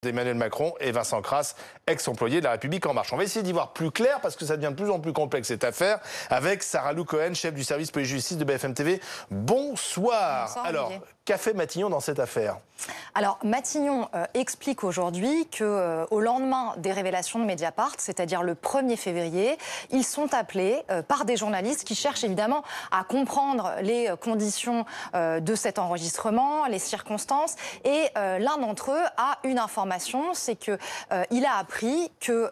d'Emmanuel Macron et Vincent Crasse, ex-employé de La République En Marche. On va essayer d'y voir plus clair parce que ça devient de plus en plus complexe cette affaire avec Sarah Lou Cohen, chef du service police-justice de BFM TV. Bonsoir. Bonsoir. Alors, Olivier. qu'a fait Matignon dans cette affaire? Alors, Matignon explique aujourd'hui qu'au lendemain des révélations de Mediapart, c'est-à-dire le 1er février, ils sont appelés par des journalistes qui cherchent évidemment à comprendre les conditions de cet enregistrement, les circonstances. Et l'un d'entre eux a une information, c'est qu'il a appris que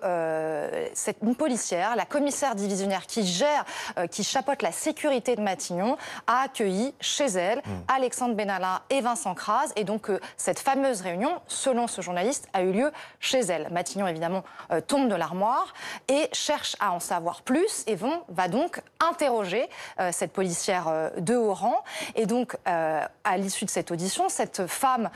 une policière, la commissaire divisionnaire qui chapeaute la sécurité de Matignon, a accueilli chez elle Alexandre Benalla et Vincent Crasse. Et donc, cette fameuse réunion, selon ce journaliste, a eu lieu chez elle. Matignon, évidemment, tombe de l'armoire et cherche à en savoir plus et va donc interroger cette policière de haut rang. Et donc, à l'issue de cette audition, cette femme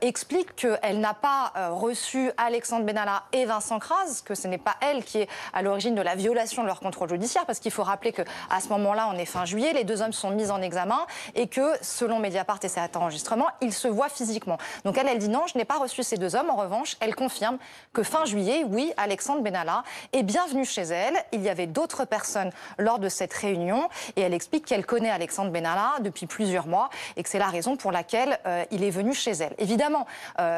explique qu'elle n'a pas reçu Alexandre Benalla et Vincent Crasse, que ce n'est pas elle qui est à l'origine de la violation de leur contrôle judiciaire, parce qu'il faut rappeler qu'à ce moment-là, on est fin juillet, les deux hommes sont mis en examen et que, selon Mediapart et cet enregistrement, ils se voient physiquement. Donc elle dit non, je n'ai pas reçu ces deux hommes. En revanche, elle confirme que fin juillet, oui, Alexandre Benalla est bienvenu chez elle. Il y avait d'autres personnes lors de cette réunion et elle explique qu'elle connaît Alexandre Benalla depuis plusieurs mois et que c'est la raison pour laquelle il est venu chez elle. Évidemment,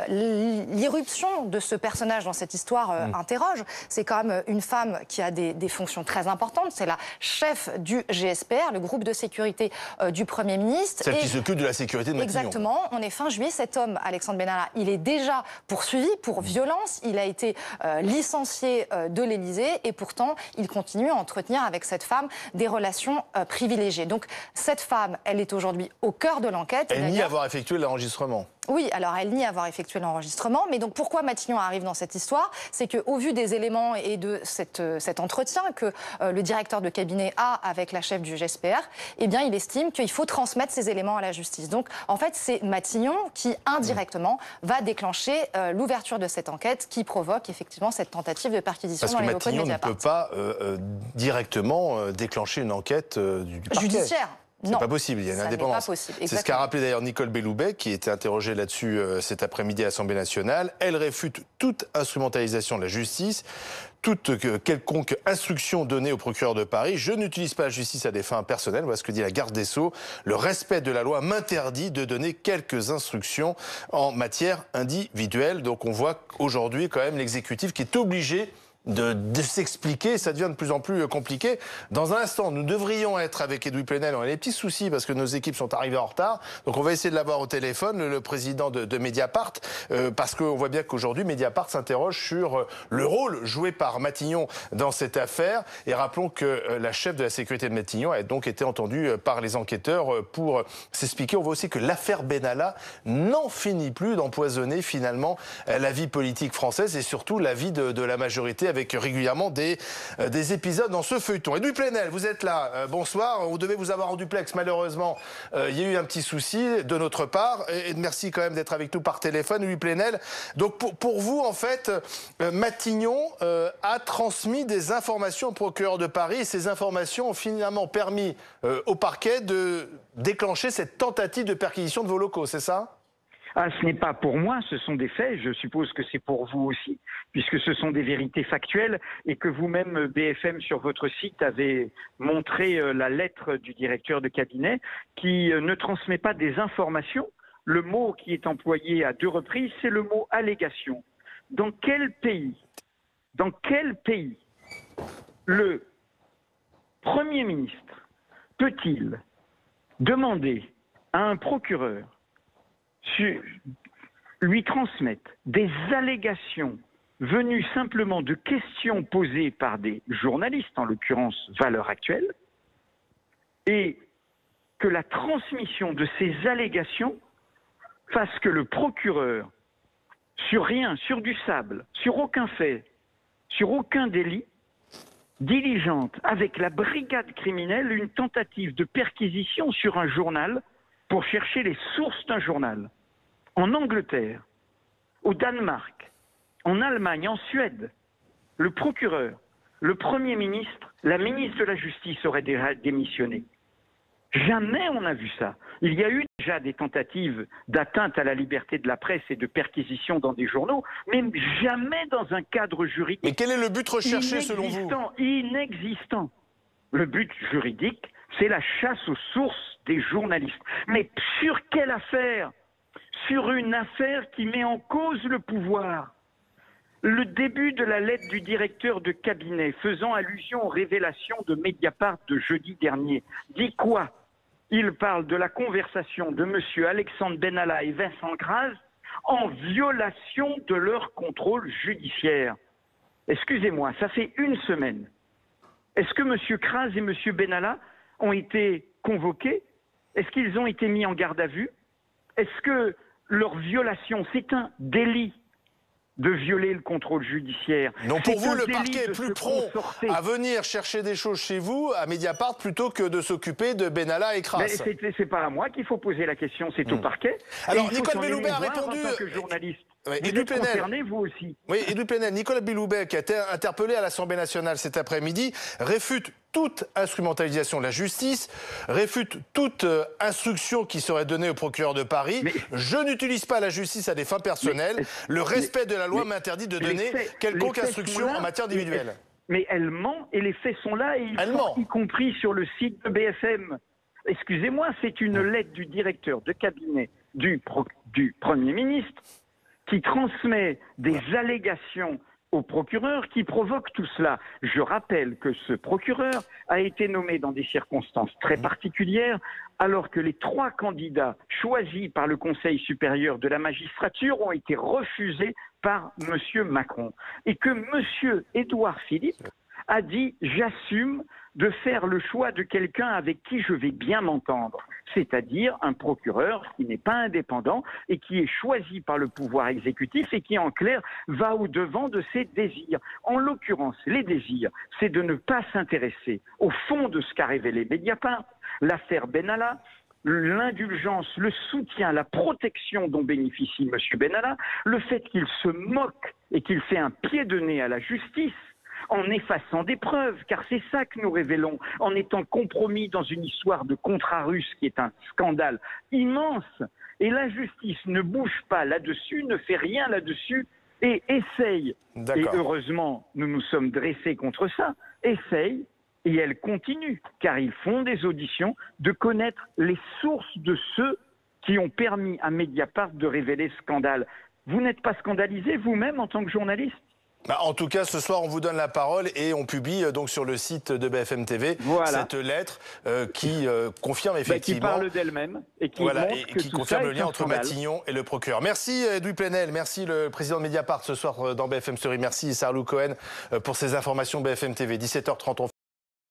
l'irruption de ce personnage dans cette histoire interroge. C'est quand même une femme qui a des fonctions très importantes. C'est la chef du GSPR, le groupe de sécurité du Premier ministre. Celle qui s'occupe de la sécurité de Matignon. Exactement. On est fin juillet. Cet homme, Alexandre Benalla, il est déjà poursuivi pour violence. Il a été licencié de l'Élysée et pourtant, il continue à entretenir avec cette femme des relations privilégiées. Donc, cette femme, elle est aujourd'hui au cœur de l'enquête. Elle nie avoir effectué l'enregistrement. Oui, alors elle nie avoir effectué l'enregistrement, mais donc pourquoi Matignon arrive dans cette histoire? C'est qu'au vu des éléments et de cet entretien que le directeur de cabinet a avec la chef du GSPR, eh bien il estime qu'il faut transmettre ces éléments à la justice. Donc en fait c'est Matignon qui indirectement va déclencher l'ouverture de cette enquête qui provoque effectivement cette tentative de perquisition dans les locaux de Mediapart. Parce que Matignon ne peut pas directement déclencher une enquête du parquet. Judiciaire. C'est pas possible, il y a une indépendance. C'est ce qu'a rappelé d'ailleurs Nicole Belloubet, qui était interrogée là-dessus cet après-midi à l'Assemblée nationale. Elle réfute toute instrumentalisation de la justice, toute quelconque instruction donnée au procureur de Paris. Je n'utilise pas la justice à des fins personnelles, voilà ce que dit la garde des Sceaux. Le respect de la loi m'interdit de donner quelques instructions en matière individuelle. Donc on voit aujourd'hui quand même l'exécutif qui est obligé de s'expliquer, ça devient de plus en plus compliqué. Dans un instant, nous devrions être avec Edoui Plenel. On a des petits soucis parce que nos équipes sont arrivées en retard. Donc on va essayer de l'avoir au téléphone, le président de Mediapart, parce qu'on voit bien qu'aujourd'hui, Mediapart s'interroge sur le rôle joué par Matignon dans cette affaire. Et rappelons que la chef de la sécurité de Matignon a donc été entendue par les enquêteurs pour s'expliquer. On voit aussi que l'affaire Benalla n'en finit plus d'empoisonner finalement la vie politique française et surtout la vie de la majorité, avec régulièrement des épisodes dans ce feuilleton. Edoui Plenel, vous êtes là. Bonsoir. On devait vous avoir en duplex. Malheureusement, il y a eu un petit souci de notre part. Et merci quand même d'être avec nous par téléphone, Edoui Plenel. Donc pour vous, en fait, Matignon a transmis des informations au procureur de Paris. Et ces informations ont finalement permis au parquet de déclencher cette tentative de perquisition de vos locaux, c'est ça ? Ah, ce n'est pas pour moi, ce sont des faits. Je suppose que c'est pour vous aussi, puisque ce sont des vérités factuelles et que vous-même, BFM, sur votre site, avez montré la lettre du directeur de cabinet qui ne transmet pas des informations. Le mot qui est employé à 2 reprises, c'est le mot allégation. Dans quel pays le Premier ministre peut-il demander à un procureur lui transmettre des allégations venues simplement de questions posées par des journalistes, en l'occurrence Valeurs Actuelles, et que la transmission de ces allégations fasse que le procureur, sur rien, sur du sable, sur aucun fait, sur aucun délit, diligente avec la brigade criminelle une tentative de perquisition sur un journal pour chercher les sources d'un journal. En Angleterre, au Danemark, en Allemagne, en Suède, le procureur, le Premier ministre, la ministre de la Justice auraient déjà démissionné. Jamais on a vu ça. Il y a eu déjà des tentatives d'atteinte à la liberté de la presse et de perquisition dans des journaux, mais jamais dans un cadre juridique. Mais quel est le but recherché selon vous? Inexistant. Le but juridique, c'est la chasse aux sources des journalistes. Mais sur quelle affaire? Sur une affaire qui met en cause le pouvoir. Le début de la lettre du directeur de cabinet faisant allusion aux révélations de Mediapart de jeudi dernier dit quoi? Il parle de la conversation de M. Alexandre Benalla et Vincent Kras en violation de leur contrôle judiciaire. Excusez-moi, ça fait une semaine. Est-ce que M. Kras et M. Benalla ont été convoqués? Est-ce qu'ils ont été mis en garde à vue? Est-ce que leur violation, c'est un délit de violer le contrôle judiciaire? Donc pour vous, le parquet est plus prompt à venir chercher des choses chez vous, à Mediapart, plutôt que de s'occuper de Benalla et Kras. C'est pas à moi qu'il faut poser la question, c'est au parquet. Alors Nicole Belloubet a répondu... En tant que journaliste, vous êtes concerné, vous aussi. Oui, Édouard Plenel, Nicole Belloubet, qui a été interpellé à l'Assemblée nationale cet après-midi, réfute toute instrumentalisation de la justice, réfute toute instruction qui serait donnée au procureur de Paris. Je n'utilise pas la justice à des fins personnelles. Le respect de la loi m'interdit de donner quelconque instruction en matière individuelle. Mais elle ment et les faits sont là, et y compris sur le site de BFM. Excusez-moi, c'est une lettre du directeur de cabinet du Premier ministre qui transmet des allégations au procureur qui provoque tout cela. Je rappelle que ce procureur a été nommé dans des circonstances très particulières, alors que les 3 candidats choisis par le Conseil supérieur de la magistrature ont été refusés par M. Macron. Et que M. Édouard Philippe a dit « j'assume de faire le choix de quelqu'un avec qui je vais bien m'entendre », c'est-à-dire un procureur qui n'est pas indépendant et qui est choisi par le pouvoir exécutif et qui, en clair, va au-devant de ses désirs. En l'occurrence, les désirs, c'est de ne pas s'intéresser au fond de ce qu'a révélé Mediapart, l'affaire Benalla, l'indulgence, le soutien, la protection dont bénéficie M. Benalla, le fait qu'il se moque et qu'il fait un pied de nez à la justice, en effaçant des preuves, car c'est ça que nous révélons, en étant compromis dans une histoire de contrat russe qui est un scandale immense. Et la justice ne bouge pas là-dessus, ne fait rien là-dessus, et essaye, et heureusement nous nous sommes dressés contre ça, essaye, et elle continue, car ils font des auditions, de connaître les sources de ceux qui ont permis à Mediapart de révéler ce scandale. Vous n'êtes pas scandalisé vous-même en tant que journaliste ? En tout cas, ce soir, on vous donne la parole et on publie donc sur le site de BFM TV cette lettre qui confirme effectivement... qui parle d'elle-même et qui montre que qui confirme le lien entre Matignon et le procureur. Merci Édouard Plenel, merci le président de Mediapart ce soir dans BFM Story. Merci Sarlou Cohen pour ces informations BFM TV. 17h30.